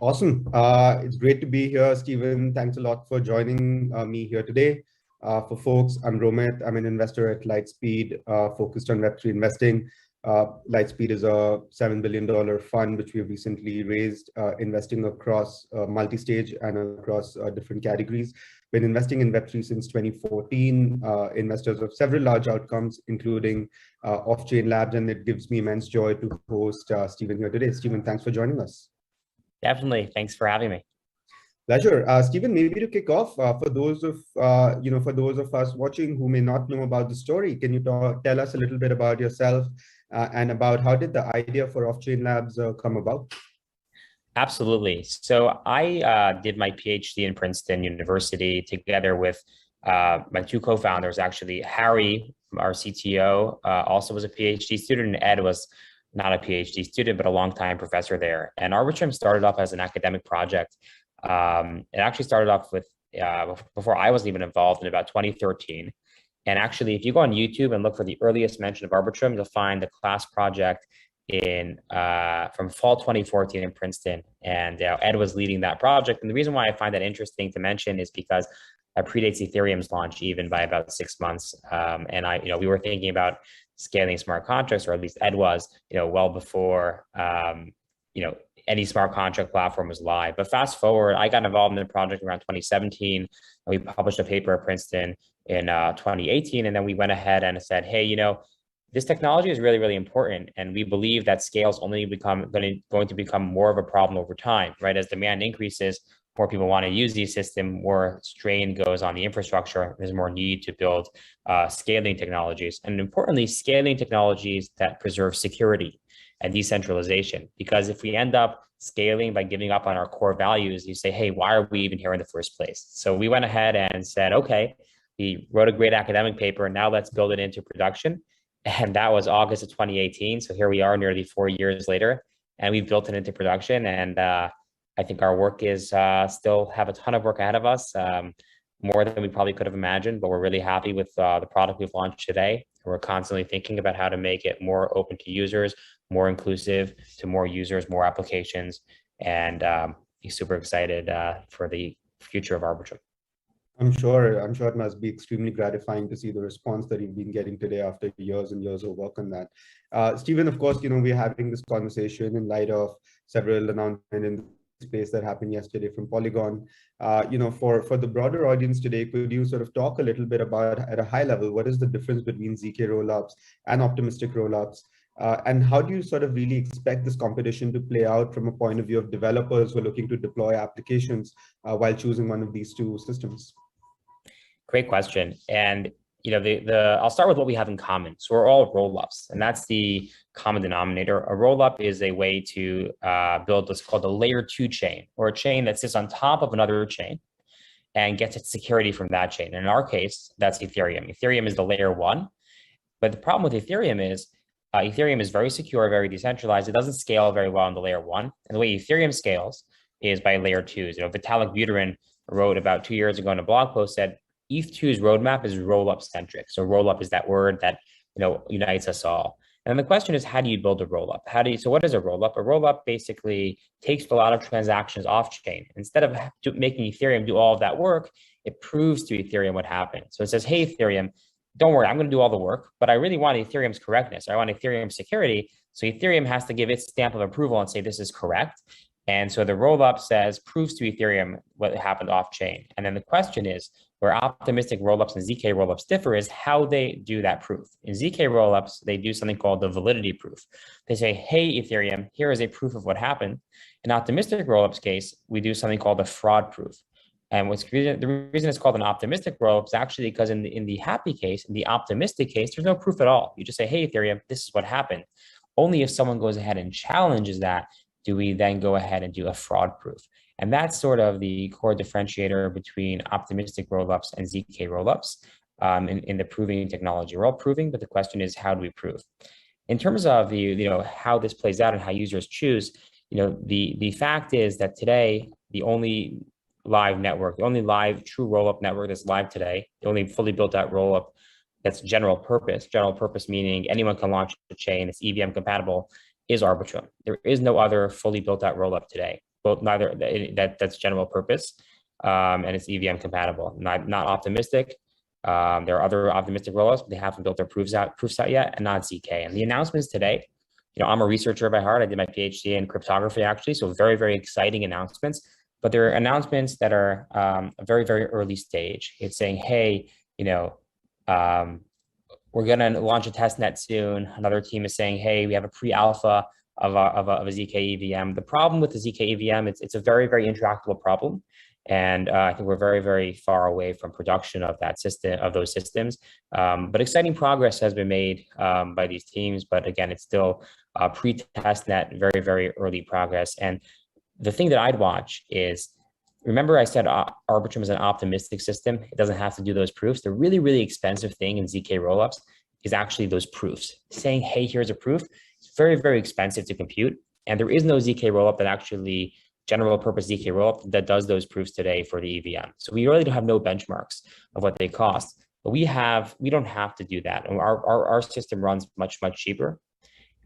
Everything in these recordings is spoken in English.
Awesome. It's great to be here, Stephen. Thanks a lot for joining me here today. For folks, I'm Romit. I'm an investor at Lightspeed, focused on Web3 investing. Lightspeed is a $7 billion fund, which we have recently raised, investing across multi-stage and across different categories. Been investing in Web3 since 2014, investors of several large outcomes, including Off-Chain Labs, and it gives me immense joy to host Stephen here today. Stephen, thanks for joining us. Definitely. Thanks for having me. Pleasure. Stephen, maybe to kick off, for those of for those of us watching who may not know about the story, can you tell us a little bit about yourself and about how did the idea for Off-Chain Labs come about? Absolutely. So I did my PhD in Princeton University together with my two co-founders. Actually, Harry, our CTO, also was a PhD student, and Ed was not a PhD student, but a longtime professor there. And Arbitrum started off as an academic project. It actually started off with, before I was even involved, in about 2013. And actually, if you go on YouTube and look for the earliest mention of Arbitrum, you'll find the class project from fall 2014 in Princeton. And Ed was leading that project. And the reason why I find that interesting to mention is because it predates Ethereum's launch even by about 6 months. And we were thinking about scaling smart contracts, or at least Ed was, well before, any smart contract platform was live. But fast forward, I got involved in the project around 2017. And we published a paper at Princeton in 2018. And then we went ahead and said, hey, this technology is really, really important. And we believe that scale is only going to become more of a problem over time, right? As demand increases, more people want to use the system, more strain goes on the infrastructure. There's more need to build scaling technologies. And importantly, scaling technologies that preserve security and decentralization. Because if we end up scaling by giving up on our core values, you say, hey, why are we even here in the first place? So we went ahead and said, okay, we wrote a great academic paper. Now let's build it into production. And that was August of 2018. So here we are nearly 4 years later, and we've built it into production. And I think our work is still have a ton of work ahead of us, more than we probably could have imagined, but we're really happy with the product we've launched today. We're constantly thinking about how to make it more open to users, more inclusive to more users, more applications, and be super excited for the future of Arbitrum. I'm sure it must be extremely gratifying to see the response that you've been getting today after years and years of work on that. Stephen, of course, we're having this conversation in light of several announcements in the space that happened yesterday from Polygon. For the broader audience today, could you sort of talk a little bit about, at a high level, what is the difference between ZK rollups and optimistic rollups? And how do you sort of really expect this competition to play out from a point of view of developers who are looking to deploy applications while choosing one of these two systems? Great question. And I'll start with what we have in common. So we're all rollups, and that's the common denominator. A rollup is a way to build what's called a layer 2 chain, or a chain that sits on top of another chain and gets its security from that chain. And in our case, that's Ethereum. Ethereum is the layer 1. But the problem with Ethereum is very secure, very decentralized. It doesn't scale very well on the layer 1. And the way Ethereum scales is by layer 2s. Vitalik Buterin wrote about 2 years ago in a blog post, said, ETH2's roadmap is roll-up centric. So roll-up is that word that unites us all. And the question is, how do you build a roll-up? So what is a roll-up? A roll-up basically takes a lot of transactions off-chain. Instead of making Ethereum do all of that work, it proves to Ethereum what happened. So it says, hey, Ethereum, don't worry, I'm going to do all the work, but I really want Ethereum's correctness. I want Ethereum's security. So Ethereum has to give its stamp of approval and say this is correct. And so the rollup proves to Ethereum what happened off-chain. And then the question is, where optimistic rollups and ZK rollups differ is how they do that proof. In ZK rollups, they do something called the validity proof. They say, hey, Ethereum, here is a proof of what happened. In optimistic rollups case, we do something called the fraud proof. And the reason it's called an optimistic rollup is actually because in the happy case, in the optimistic case, there's no proof at all. You just say, hey, Ethereum, this is what happened. Only if someone goes ahead and challenges that do we then go ahead and do a fraud proof. And that's sort of the core differentiator between optimistic rollups and ZK rollups in the proving technology. We're all proving, but the question is, how do we prove? In terms of how this plays out and how users choose, the fact is that today, the only live network, the only live true rollup network that's live today, the only fully built out rollup that's general purpose meaning anyone can launch the chain, it's EVM compatible, is Arbitrum. There is no other fully built out rollup today. that's general purpose, and it's EVM compatible. Not optimistic. There are other optimistic rollouts, but they haven't built their proofs out yet, and not ZK. And the announcements today, I'm a researcher by heart. I did my PhD in cryptography, actually, so very, very exciting announcements. But there are announcements that are a very, very early stage. It's saying, hey, we're going to launch a test net soon. Another team is saying, hey, we have a pre-alpha of a ZK EVM. The problem with the ZK EVM, it's a very, very intractable problem. And I think we're very, very far away from production of that system, of those systems. But exciting progress has been made by these teams. But again, it's still pre-test net, very, very early progress. And the thing that I'd watch is, remember I said Arbitrum is an optimistic system. It doesn't have to do those proofs. The really, really expensive thing in ZK rollups is actually those proofs. Saying, hey, here's a proof. It's very, very expensive to compute. And there is no ZK rollup that actually general purpose ZK rollup that does those proofs today for the EVM. So we really don't have no benchmarks of what they cost, but we don't have to do that. And our system runs much, much cheaper,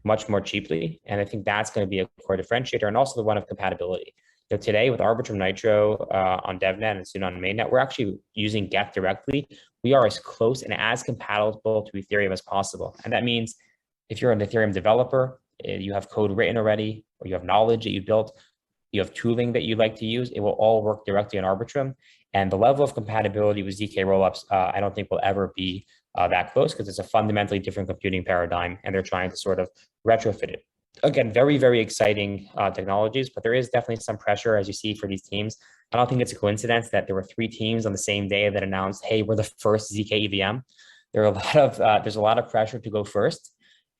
much more cheaply. And I think that's going to be a core differentiator, and also the one of compatibility. Today with Arbitrum Nitro on DevNet and soon on mainnet, we're actually using Geth directly. We are as close and as compatible to Ethereum as possible. And that means if you're an Ethereum developer, you have code written already, or you have knowledge that you built, you have tooling that you'd like to use, it will all work directly on Arbitrum. And the level of compatibility with ZK rollups, I don't think will ever be that close, because it's a fundamentally different computing paradigm, and they're trying to sort of retrofit it. Again, very, very exciting technologies, but there is definitely some pressure, as you see, for these teams. I don't think it's a coincidence that there were 3 teams on the same day that announced, hey, we're the first ZK EVM. There's a lot of pressure to go first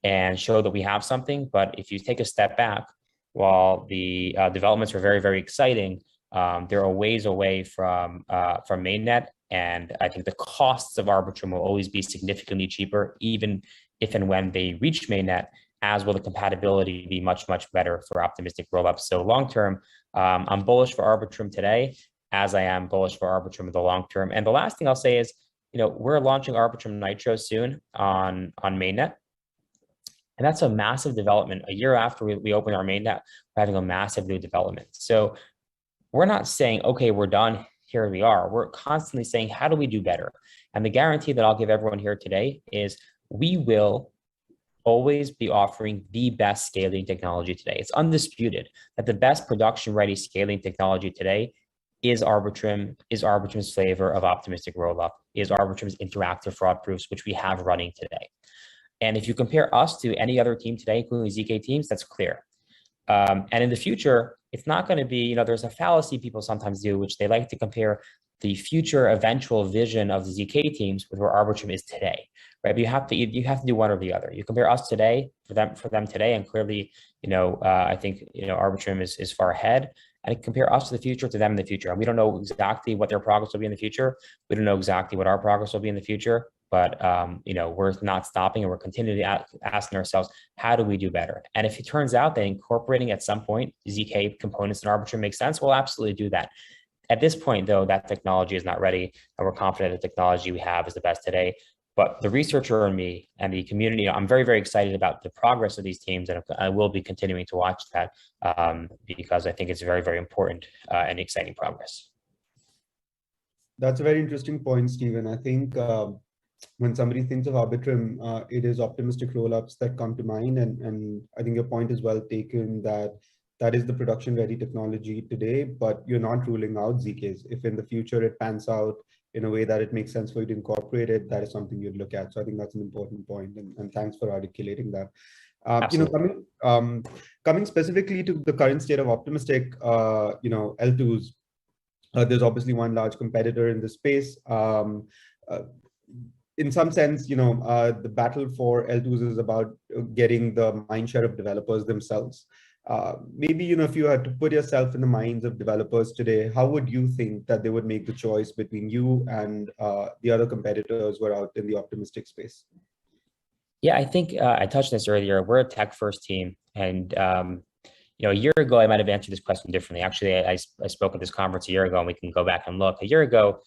and show that we have something. But if you take a step back, while the developments are very, very exciting, they're a ways away from mainnet. And I think the costs of Arbitrum will always be significantly cheaper, even if and when they reach mainnet, as will the compatibility be much, much better for optimistic rollups. So long-term, I'm bullish for Arbitrum today, as I am bullish for Arbitrum in the long term. And the last thing I'll say is, we're launching Arbitrum Nitro soon on mainnet. And that's a massive development. A year after we open our mainnet, we're having a massive new development. So we're not saying, okay, we're done, here we are. We're constantly saying, how do we do better? And the guarantee that I'll give everyone here today is we will always be offering the best scaling technology today. It's undisputed that the best production-ready scaling technology today is Arbitrum's flavor of optimistic rollup, is Arbitrum's interactive fraud proofs, which we have running today. And if you compare us to any other team today, including ZK teams, that's clear. And in the future, it's not going to be, there's a fallacy people sometimes do, which they like to compare the future eventual vision of the ZK teams with where Arbitrum is today, right? But you have to do one or the other. You compare us today for them today, and clearly, I think Arbitrum is far ahead. And compare us to the future to them in the future. And we don't know exactly what their progress will be in the future. We don't know exactly what our progress will be in the future. But we're not stopping, and we're continually asking ourselves, how do we do better? And if it turns out that incorporating at some point ZK components in Arbitrum makes sense, we'll absolutely do that. At this point, though, that technology is not ready, and we're confident the technology we have is the best today. But the researcher in me and the community, I'm very, very excited about the progress of these teams, and I will be continuing to watch that because I think it's very, very important and exciting progress. That's a very interesting point, Stephen. I think when somebody thinks of Arbitrum, it is optimistic rollups that come to mind. And I think your point is well taken that is the production ready technology today, but you're not ruling out ZKs. If in the future it pans out in a way that it makes sense for you to incorporate it, that is something you'd look at. So I think that's an important point, and thanks for articulating that. Coming specifically to the current state of optimistic, L2s, there's obviously one large competitor in the space. In some sense, the battle for L2s is about getting the mind share of developers themselves. Maybe, if you had to put yourself in the minds of developers today, how would you think that they would make the choice between you and the other competitors who are out in the optimistic space? Yeah, I think I touched on this earlier. We're a tech first team. And, a year ago, I might have answered this question differently. Actually, I spoke at this conference a year ago, and we can go back and look. A year ago,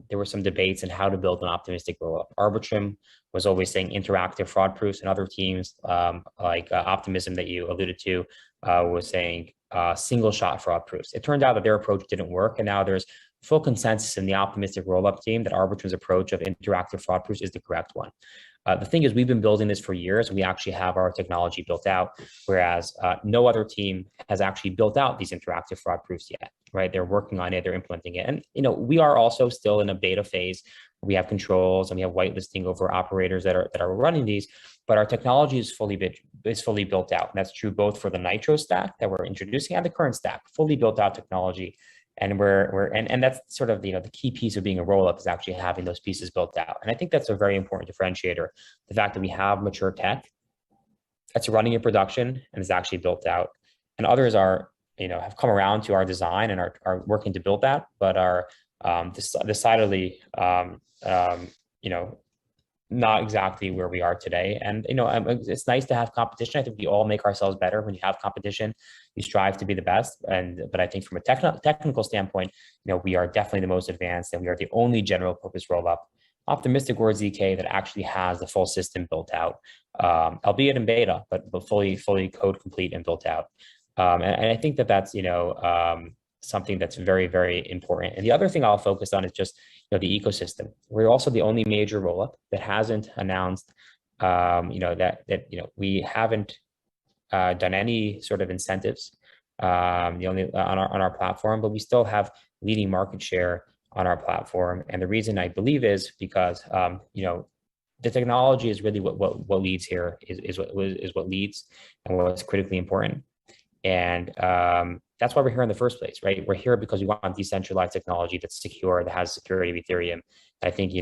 there were some debates on how to build an optimistic rollup. Arbitrum was always saying interactive fraud proofs, and other teams like Optimism that you alluded to was saying single shot fraud proofs. It turned out that their approach didn't work, and now there's full consensus in the optimistic rollup team that Arbitrum's approach of interactive fraud proofs is the correct one. The thing is, we've been building this for years. We actually have our technology built out, whereas no other team has actually built out these interactive fraud proofs yet, right? They're working on it, they're implementing it. And, we are also still in a beta phase. We have controls and we have whitelisting over operators that are running these, but our technology is fully built out. And that's true both for the Nitro stack that we're introducing and the current stack, fully built out technology. And and that's sort of, the key piece of being a rollup is actually having those pieces built out. And I think that's a very important differentiator. The fact that we have mature tech that's running in production and is actually built out, and others are, have come around to our design and are working to build that, but are decidedly, not exactly where we are today. And, it's nice to have competition. I think we all make ourselves better when you have competition. You strive to be the best. But I think from a technical standpoint, we are definitely the most advanced, and we are the only general purpose rollup, optimistic or ZK, that actually has the full system built out, albeit in beta, but fully code complete and built out. And I think that's, something that's very, very important. And the other thing I'll focus on is just, the ecosystem. We're also the only major rollup that hasn't announced, that we haven't done any sort of incentives, the only on our platform, but we still have leading market share on our platform. And the reason I believe is because, the technology is really what leads here, is what leads and what's critically important. And that's why we're here in the first place, right? We're here because we want decentralized technology that's secure, that has security of Ethereum. I think,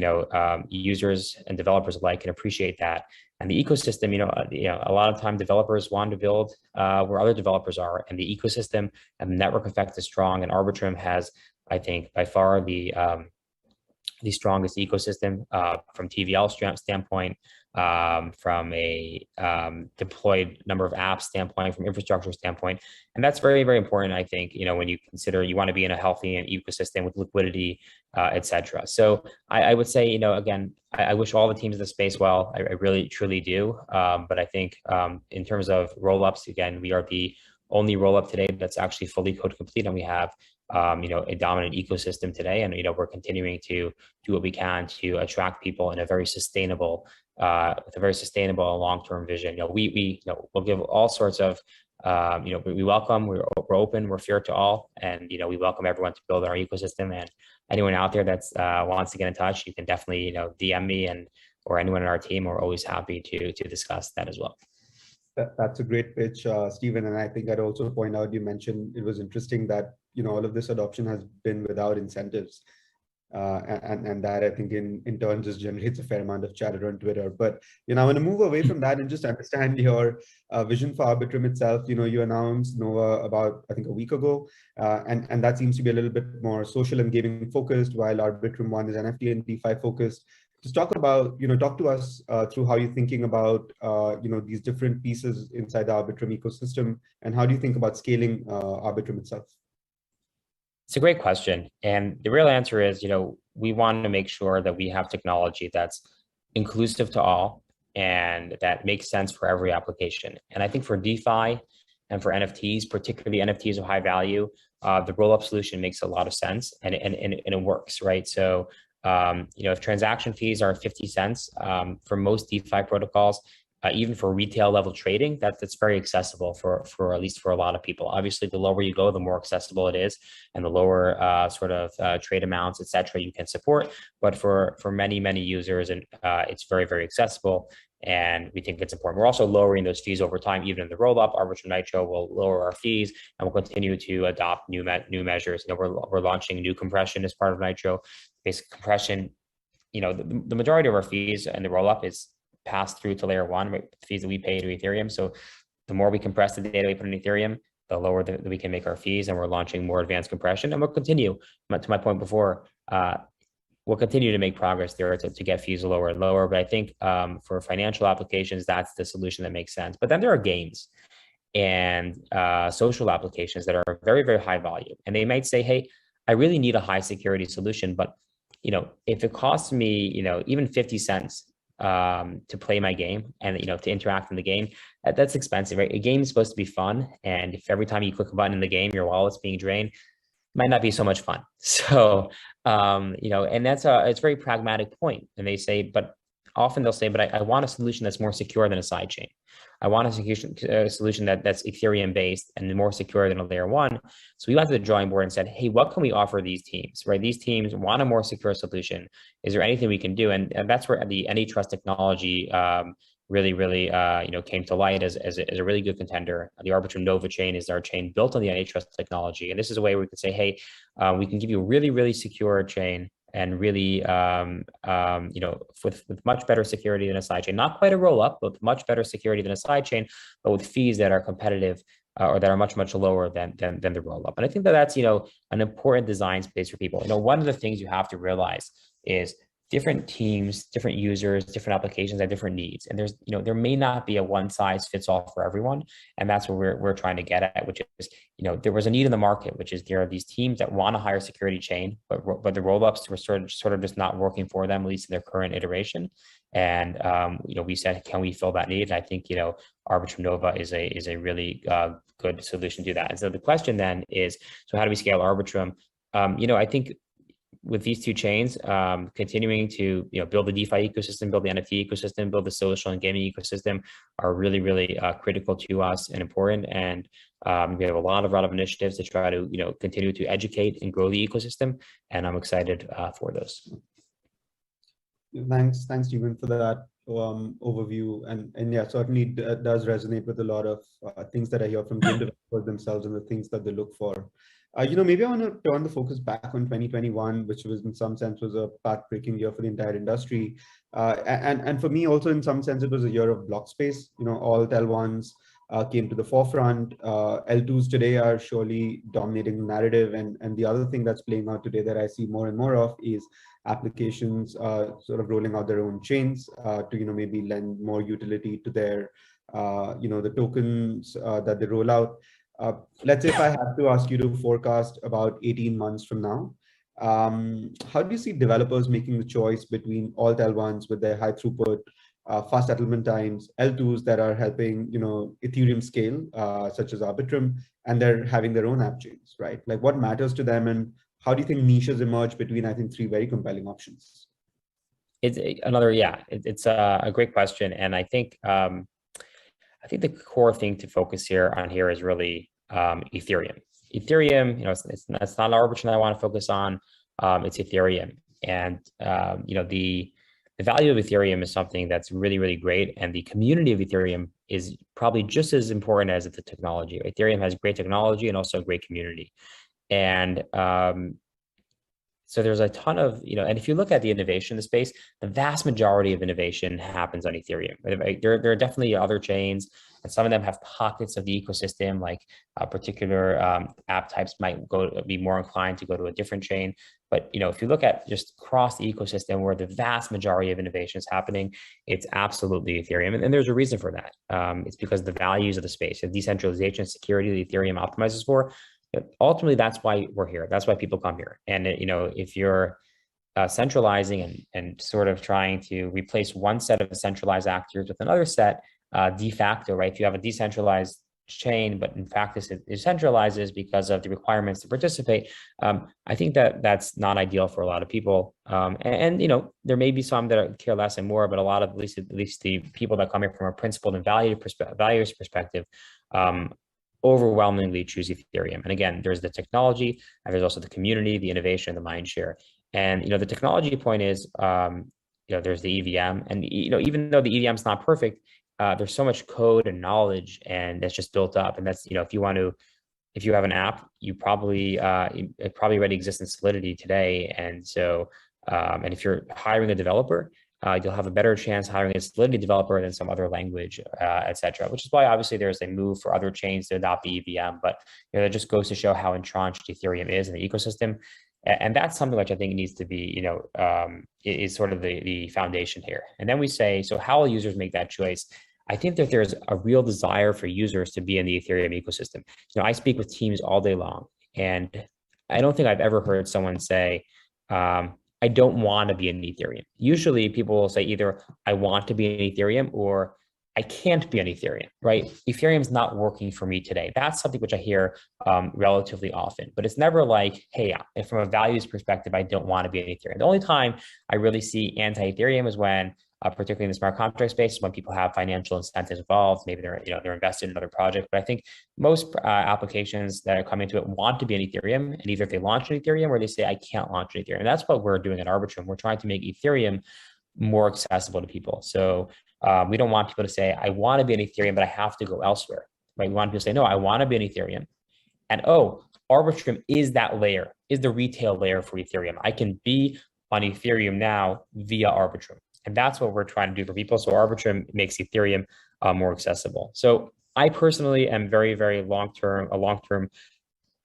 users and developers alike can appreciate that. And the ecosystem, a lot of time developers want to build where other developers are, and the ecosystem and the network effect is strong. And Arbitrum has, I think, by far the strongest ecosystem from TVL standpoint, from a deployed number of apps standpoint, from infrastructure standpoint. And that's very, very important, I think, when you consider you want to be in a healthy ecosystem with liquidity, et cetera. So I would say, again, I wish all the teams in the space well. I really, truly do. But I think in terms of rollups, again, we are the only rollup today that's actually fully code complete, and we have a dominant ecosystem today. And, we're continuing to do what we can to attract people in a very sustainable, with a very sustainable and long-term vision. We'll give all sorts of, we welcome, we're open, we're fair to all. And, we welcome everyone to build our ecosystem. And anyone out there that's wants to get in touch, you can definitely, DM me or anyone in our team. We're always happy to discuss that as well. That's a great pitch, Stephen. And I think I'd also point out, you mentioned it was interesting that, all of this adoption has been without incentives. And that, I think, in turn just generates a fair amount of chatter on Twitter. But, I want to move away from that and just understand your vision for Arbitrum itself. You announced Nova about, I think, a week ago. And that seems to be a little bit more social and gaming focused, while Arbitrum One is NFT and DeFi focused. Just talk about, talk to us through how you're thinking about, these different pieces inside the Arbitrum ecosystem, and how do you think about scaling Arbitrum itself? It's a great question. And the real answer is, we want to make sure that we have technology that's inclusive to all and that makes sense for every application. And I think for DeFi and for NFTs, particularly NFTs of high value, the roll-up solution makes a lot of sense, and it works, right? So, if transaction fees are 50 cents for most DeFi protocols, even for retail level trading, that's very accessible for at least for a lot of people. Obviously, the lower you go, the more accessible it is, and the lower trade amounts, et cetera, you can support. But for many users, and it's very, very accessible, and we think it's important. We're also lowering those fees over time, even in the rollup. Arbitrum Nitro will lower our fees, and we'll continue to adopt new measures. We're launching new compression as part of Nitro. Basic compression, the majority of our fees in the rollup is passed through to layer one, right, the fees that we pay to Ethereum. So the more we compress the data we put in Ethereum, the lower that we can make our fees, and we're launching more advanced compression. And we'll continue, to my point before, we'll continue to make progress there to get fees lower and lower. But I think for financial applications, that's the solution that makes sense. But then there are games and social applications that are very, very high volume. And they might say, hey, I really need a high security solution, but if it costs me, even 50 cents to play my game and, to interact in the game, that's expensive, right? A game is supposed to be fun. And if every time you click a button in the game, your wallet's being drained, might not be so much fun. So, and it's a very pragmatic point. And they say, but often they'll say, but I want a solution that's more secure than a side chain. I want a solution that's Ethereum based and more secure than a layer one. So we went to the drawing board and said, hey, what can we offer these teams, right? These teams want a more secure solution. Is there anything we can do? And that's where the AnyTrust technology really came to light as a really good contender. The Arbitrum Nova chain is our chain built on the AnyTrust technology. And this is a way we could say, hey, we can give you a really secure chain and really, with much better security than a sidechain. Not quite a roll-up, but much better security than a sidechain, but with fees that are competitive or that are much lower than the roll-up. And I think that's, an important design space for people. One of the things you have to realize is different teams, different users, different applications have different needs. And there's, there may not be a one size fits all for everyone. And that's what we're trying to get at, which is, there was a need in the market, which is there are these teams that want a higher security chain, but the rollups were sort of just not working for them, at least in their current iteration. And, we said, can we fill that need? And I think, Arbitrum Nova is a really good solution to that. And so the question then is, so how do we scale Arbitrum? I think with these two chains, continuing to build the DeFi ecosystem, build the NFT ecosystem, build the social and gaming ecosystem are really critical to us and important. And we have a lot of initiatives to try to continue to educate and grow the ecosystem. And I'm excited for those. Thanks, Stephen, for that overview. And yeah, certainly does resonate with a lot of things that I hear from game developers themselves and the things that they look for. Maybe I want to turn the focus back on 2021, which was in some sense was a path-breaking year for the entire industry. And for me also in some sense, it was a year of block space. All L1s came to the forefront. L2s today are surely dominating the narrative. And the other thing that's playing out today that I see more and more of is applications sort of rolling out their own chains to, maybe lend more utility to their, the tokens that they roll out. Let's say if I have to ask you to forecast about 18 months from now, how do you see developers making the choice between alt L1s with their high throughput, fast settlement times, L2s that are helping, Ethereum scale, such as Arbitrum, and they're having their own app chains, right? Like what matters to them, and how do you think niches emerge between, I think, three very compelling options? It's a great question. And I think the core thing to focus on here is really Ethereum. Ethereum, it's not Arbitrum that I want to focus on. It's Ethereum, and the value of Ethereum is something that's really great, and the community of Ethereum is probably just as important as the technology. Ethereum has great technology and also a great community, and so there's a ton of, and if you look at the innovation in the space, the vast majority of innovation happens on Ethereum. There are definitely other chains, and some of them have pockets of the ecosystem, like particular app types might be more inclined to go to a different chain. But if you look at just across the ecosystem where the vast majority of innovation is happening, it's absolutely Ethereum. And there's a reason for that. It's because of the values of the space, the decentralization, security that Ethereum optimizes for. Ultimately, that's why we're here. That's why people come here. And if you're centralizing and sort of trying to replace one set of centralized actors with another set, de facto, right? If you have a decentralized chain, but in fact it decentralizes because of the requirements to participate, I think that's not ideal for a lot of people. And there may be some that care less and more, but a lot of at least the people that come here from a principled and values perspective, overwhelmingly choose Ethereum. And again, there's the technology, and there's also the community, the innovation, the mind share. And the technology point is, there's the EVM, and even though the EVM is not perfect, there's so much code and knowledge, and that's just built up. And that's if you have an app, you probably it probably already exists in Solidity today. And so, and if you're hiring a developer, you'll have a better chance hiring a Solidity developer than some other language, et cetera, which is why obviously there's a move for other chains to adopt the EVM, but that just goes to show how entrenched Ethereum is in the ecosystem. And that's something which I think needs to be, is sort of the foundation here. And then we say, so how will users make that choice? I think that there's a real desire for users to be in the Ethereum ecosystem. I speak with teams all day long, and I don't think I've ever heard someone say, I I don't want to be in Ethereum. Usually people will say either I want to be in Ethereum or I can't be on Ethereum, right? Ethereum's not working for me today. That's something which I hear relatively often, but it's never like, hey, from a values perspective, I don't want to be on Ethereum. The only time I really see anti-Ethereum is when, particularly in the smart contract space, when people have financial incentives involved, maybe they're invested in another project. But I think most applications that are coming to it want to be on Ethereum, and either if they launch on Ethereum or they say I can't launch on Ethereum. And that's what we're doing at Arbitrum. We're trying to make Ethereum more accessible to people. So we don't want people to say, I want to be on Ethereum, but I have to go elsewhere, right? We want people to say, no, I want to be on Ethereum. And Arbitrum is that layer, is the retail layer for Ethereum. I can be on Ethereum now via Arbitrum. And that's what we're trying to do for people. So Arbitrum makes Ethereum more accessible. So I personally am very, very a long-term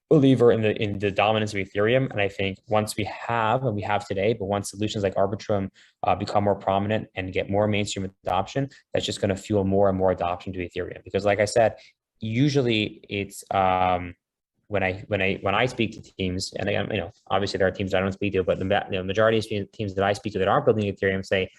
believer in the dominance of Ethereum. And I think once we have, and we have today, but once solutions like Arbitrum become more prominent and get more mainstream adoption, that's just going to fuel more and more adoption to Ethereum. Because like I said, usually it's when I speak to teams, and obviously there are teams that I don't speak to, but the majority of teams that I speak to that aren't building Ethereum say,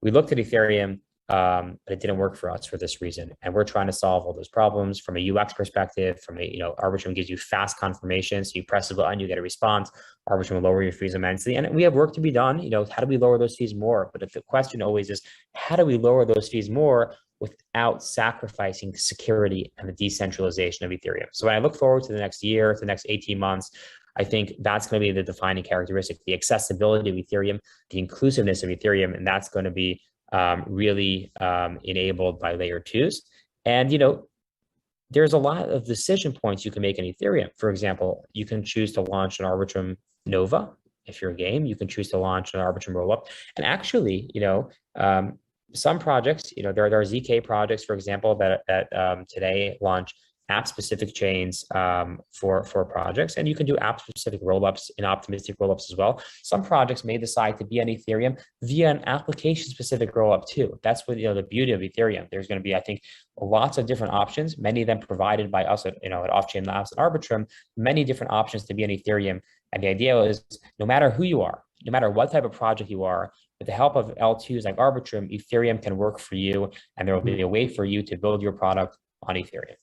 we looked at Ethereum, but it didn't work for us for this reason. And we're trying to solve all those problems from a UX perspective, Arbitrum gives you fast confirmation. So you press a button, you get a response. Arbitrum will lower your fees immensely. And we have work to be done. How do we lower those fees more? But the question always is, how do we lower those fees more without sacrificing the security and the decentralization of Ethereum? So when I look forward to the next year, to the next 18 months, I think that's going to be the defining characteristic, the accessibility of Ethereum, the inclusiveness of Ethereum, and that's going to be really enabled by layer twos. And, there's a lot of decision points you can make in Ethereum. For example, you can choose to launch an Arbitrum Nova. If you're a game, you can choose to launch an Arbitrum rollup. And actually, some projects, there are ZK projects, for example, that today launch app-specific chains for projects, and you can do app-specific rollups and optimistic rollups as well. Some projects may decide to be on Ethereum via an application-specific rollup too. That's what the beauty of Ethereum. There's going to be, I think, lots of different options, many of them provided by us at Off-Chain Labs and Arbitrum, many different options to be on Ethereum. And the idea is, no matter who you are, no matter what type of project you are, with the help of L2s like Arbitrum, Ethereum can work for you, and there will be a way for you to build your product on Ethereum.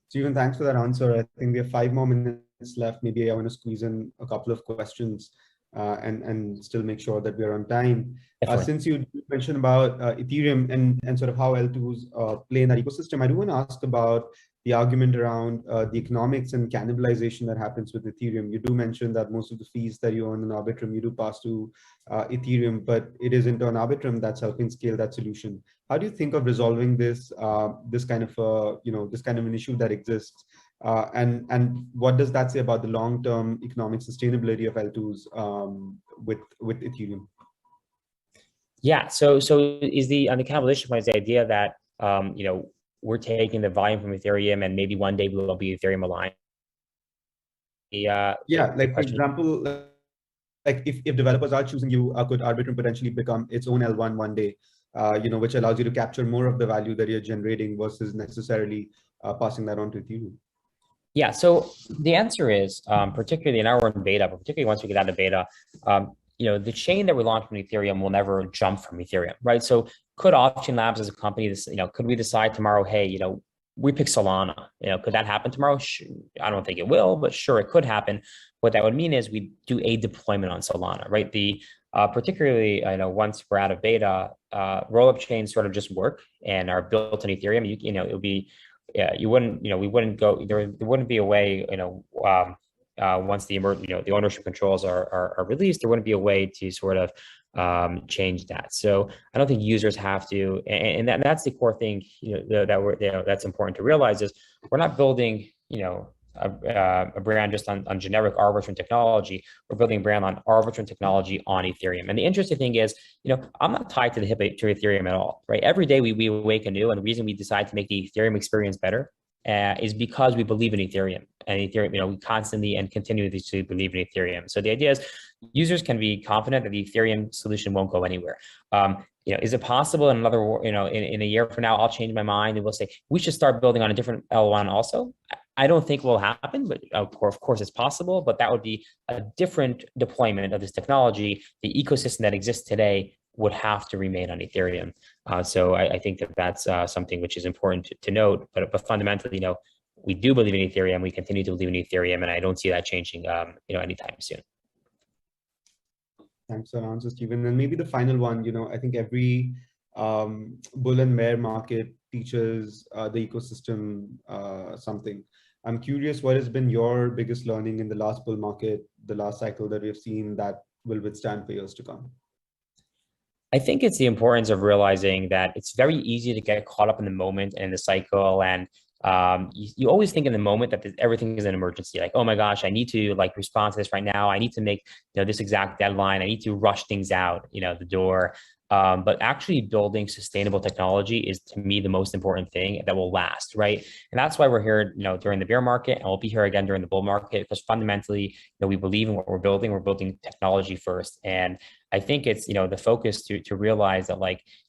Stephen, thanks for that answer. I think we have 5 more minutes left. Maybe I want to squeeze in a couple of questions and still make sure that we're on time. Since you mentioned about Ethereum and sort of how L2s play in that ecosystem, I do want to ask about the argument around the economics and cannibalization that happens with Ethereum. You do mention that most of the fees that you earn in Arbitrum, you do pass to Ethereum, but it is in turn Arbitrum that's helping scale that solution. How do you think of resolving this kind of an issue that exists, and what does that say about the long-term economic sustainability of L2s with Ethereum? Yeah. So is on the cannibalization point is the idea that we're taking the volume from Ethereum, and maybe one day we will be Ethereum aligned. Like for example, like if developers are choosing you, could Arbitrum potentially become its own L1 one day? Which allows you to capture more of the value that you're generating versus necessarily passing that on to Ethereum. Yeah, so the answer is, particularly in our beta, but particularly once we get out of beta, the chain that we launched from Ethereum will never jump from Ethereum, right? So could Off-Chain Labs as a company, could we decide tomorrow, hey, we pick Solana, could that happen tomorrow? I don't think it will, but sure, it could happen. What that would mean is we do a deployment on Solana, right? Particularly, once we're out of beta, rollup chains sort of just work and are built on Ethereum. It would be, we wouldn't go, there wouldn't be a way, once the ownership controls are released, there wouldn't be a way to sort of change that. So I don't think users have to, and that's the core thing, that's important to realize is we're not building, a brand just on generic Arbitrum technology. We're building a brand on Arbitrum technology on Ethereum. And the interesting thing is, I'm not tied to Ethereum at all, right? Every day we wake anew, and the reason we decide to make the Ethereum experience better is because we believe in Ethereum, and Ethereum, we constantly and continuously believe in Ethereum. So the idea is users can be confident that the Ethereum solution won't go anywhere. Is it possible in another, in a year from now, I'll change my mind and we'll say, we should start building on a different L1 also? I don't think will happen, but of course it's possible, but that would be a different deployment of this technology. The ecosystem that exists today would have to remain on Ethereum. So I think that that's something which is important to note, but fundamentally, we do believe in Ethereum. We continue to believe in Ethereum, and I don't see that changing, anytime soon. Thanks for the answer, Stephen. And maybe the final one, I think every bull and bear market teaches the ecosystem something. I'm curious, what has been your biggest learning in the last bull market, the last cycle that we've seen that will withstand for years to come? I think it's the importance of realizing that it's very easy to get caught up in the moment and in the cycle. And you always think in the moment that everything is an emergency. Like, oh my gosh, I need to respond to this right now. I need to make this exact deadline. I need to rush things out, the door. But actually building sustainable technology is, to me, the most important thing that will last, right? And that's why we're here, during the bear market, and we'll be here again during the bull market, because fundamentally, we believe in what we're building. We're building technology first. And I think it's, the focus to realize that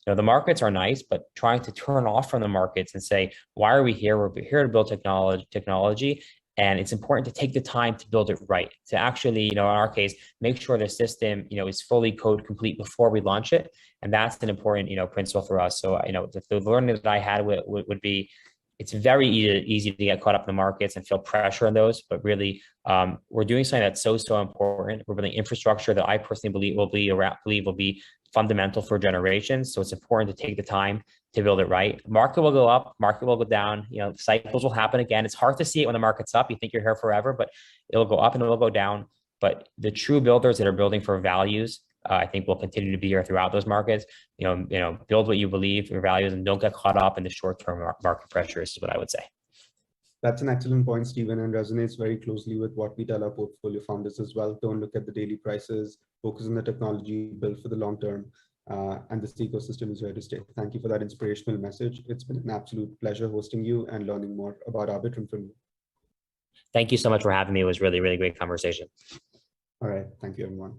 the markets are nice, but trying to turn off from the markets and say, why are we here? We're here to build technology. And it's important to take the time to build it right, to actually, in our case, make sure the system, is fully code complete before we launch it. And that's an important, principle for us. So, the learning that I had would be, it's very easy to get caught up in the markets and feel pressure on those, but really, we're doing something that's so important. We're building infrastructure that I personally believe will be fundamental for generations. So it's important to take the time to build it right. Market will go up, market will go down. Cycles will happen again. It's hard to see it when the market's up. You think you're here forever, but it'll go up and it'll go down. But the true builders that are building for values, I think will continue to be here throughout those markets. Build what you believe, your values, and don't get caught up in the short-term market pressures is what I would say. That's an excellent point, Stephen, and resonates very closely with what we tell our portfolio founders as well. Don't look at the daily prices, focus on the technology, build for the long term, and this ecosystem is here to stay. Thank you for that inspirational message. It's been an absolute pleasure hosting you and learning more about Arbitrum from you. Thank you so much for having me. It was really, really great conversation. All right. Thank you, everyone.